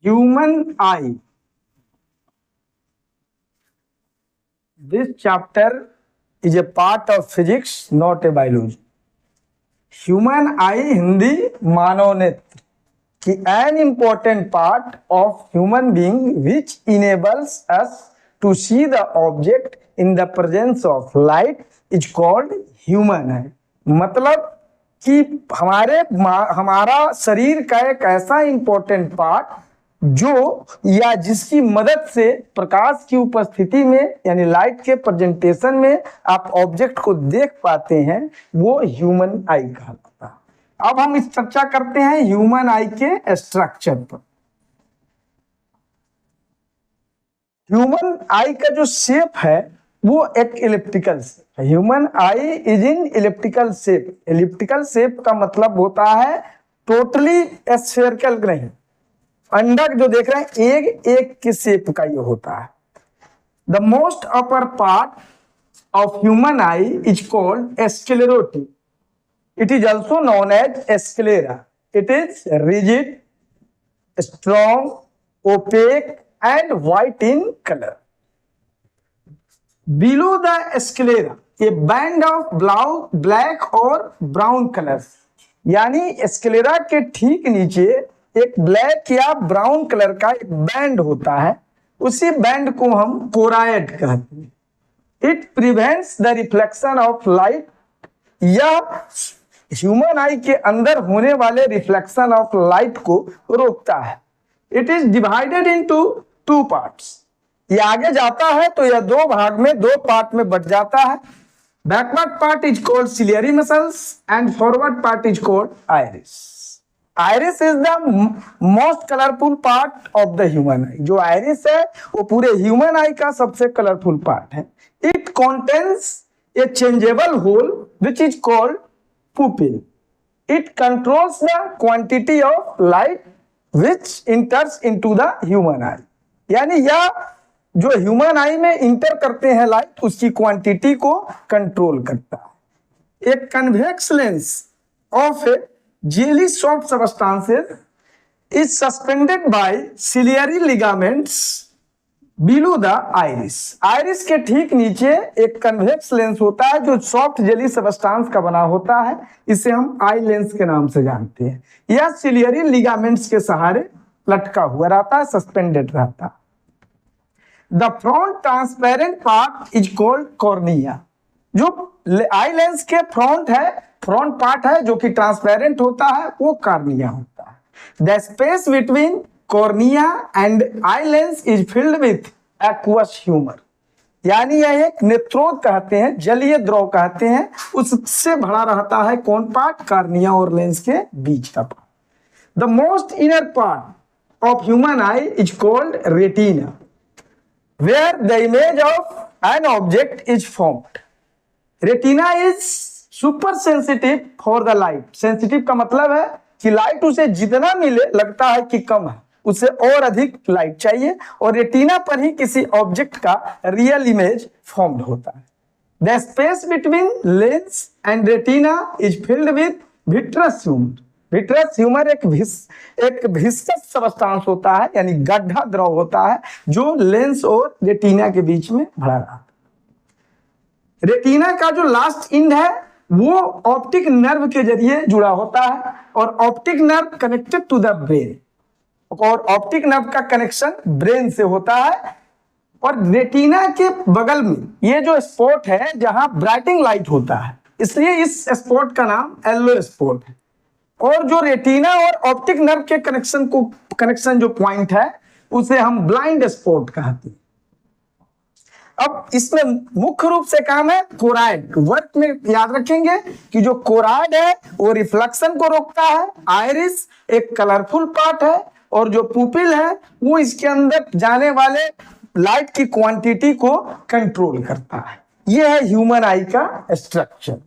Human eye. This chapter is a part of physics, not a biology. Human eye Hindi मानव नेत्र की an important part of human being which enables us to see the object in the presence of light is called human eye. मतलब कि हमारा शरीर का एक ऐसा important part जो या जिसकी मदद से प्रकाश की उपस्थिति में यानी लाइट के प्रेजेंटेशन में आप ऑब्जेक्ट को देख पाते हैं, वो ह्यूमन आई कहलाता है। अब हम इस चर्चा करते हैं ह्यूमन आई के स्ट्रक्चर पर। ह्यूमन आई का जो शेप है वो एक इलिप्टिकल शेप है। Human eye is in elliptical shape. Elliptical shape का मतलब होता है टोटली स्फेरिकल नहीं। अंडक जो देख रहे हैं एक के शेप का ये होता है। The most upper part of human eye is called sclerotic. It is also known as sclera. It is rigid, strong, opaque and white in colour. Below the sclera a band of black और brown colours, यानी sclera के ठीक नीचे एक black या brown colour का एक band होता है, उसी बैंड को हम कोराइड कहते हैं। It prevents the reflection of light, या ह्यूमन आई के अंदर होने वाले रिफ्लेक्शन ऑफ लाइट को रोकता है। It is divided into 2 parts. ये आगे जाता है तो यह 2 भाग में 2 पार्ट में बट जाता है. Backward part is called ciliary muscles and forward part is called iris. Iris is the most colourful part of the human eye. जो आइरिस है वो पूरे ह्यूमन आई का सबसे कलरफुल पार्ट है. It contains a changeable hole which is called pupil. It controls the quantity of light which enters into the human eye. यानी यह जो ह्यूमन आई में इंटर करते हैं लाइट, उसकी क्वांटिटी को कंट्रोल करता है. एक convex lens of A jelly soft substances is suspended by ciliary ligaments below the iris. Iris के ठीक नीचे एक कन्वेक्स लेंस होता है जो सॉफ्ट जेली सबस्टांस का बना होता है. इसे हम आई लेंस के नाम से जानते हैं. यह सिलियरी लिगामेंट्स के सहारे लटका हुआ रहता है, सस्पेंडेड रहता है. The front transparent part is called cornea. जो आई लेंस के फ्रंट पार्ट है जो कि ट्रांसपेरेंट होता है, वो कॉर्निया होता है. The space between cornea and eye lens is filled with aqueous humour. यानी यह एक नेत्रोद कहते हैं, जलीय द्रव कहते हैं, उससे भरा रहता है कौन पार्ट? कॉर्निया और लेंस के बीच का part. The most inner part of human eye is called retina, where the image of an object is formed. Retina is super sensitive for the light. Sensitive का मतलब है कि लाइट उसे जितना मिले लगता है कि कम है, उसे और अधिक लाइट चाहिए, और रेटिना पर ही किसी ऑब्जेक्ट का रियल इमेज फॉर्म्ड होता है. The space between lens and retina is filled with vitreous humour. Vitreous humour एक विस्कस सब्सटेंस होता है, यानी गड्ढा द्रव होता है जो लेंस और रेटिना के बीच में भरा रहता है. रेटिना का जो लास्ट इंड है वो ऑप्टिक नर्व के जरिए जुड़ा होता है, और optic nerve connected to the brain, और ऑप्टिक नर्व का कनेक्शन ब्रेन से होता है. और रेटिना के बगल में ये जो स्पॉट है जहां ब्राइटिंग लाइट होता है, इसलिए इस स्पॉट का नाम येलो स्पॉट है. और जो रेटिना और ऑप्टिक नर्व के कनेक्शन जो पॉइंट है उसे हम ब्लाइंड स्पॉट कहते हैं. अब इसमें मुख्य रूप से काम है कोराइड. वर्क में याद रखेंगे कि जो कोराइड है वो रिफ्लेक्शन को रोकता है. आइरिस एक कलरफुल पार्ट है, और जो पुपिल है वो इसके अंदर जाने वाले लाइट की क्वांटिटी को कंट्रोल करता है. यह है ह्यूमन आई का स्ट्रक्चर.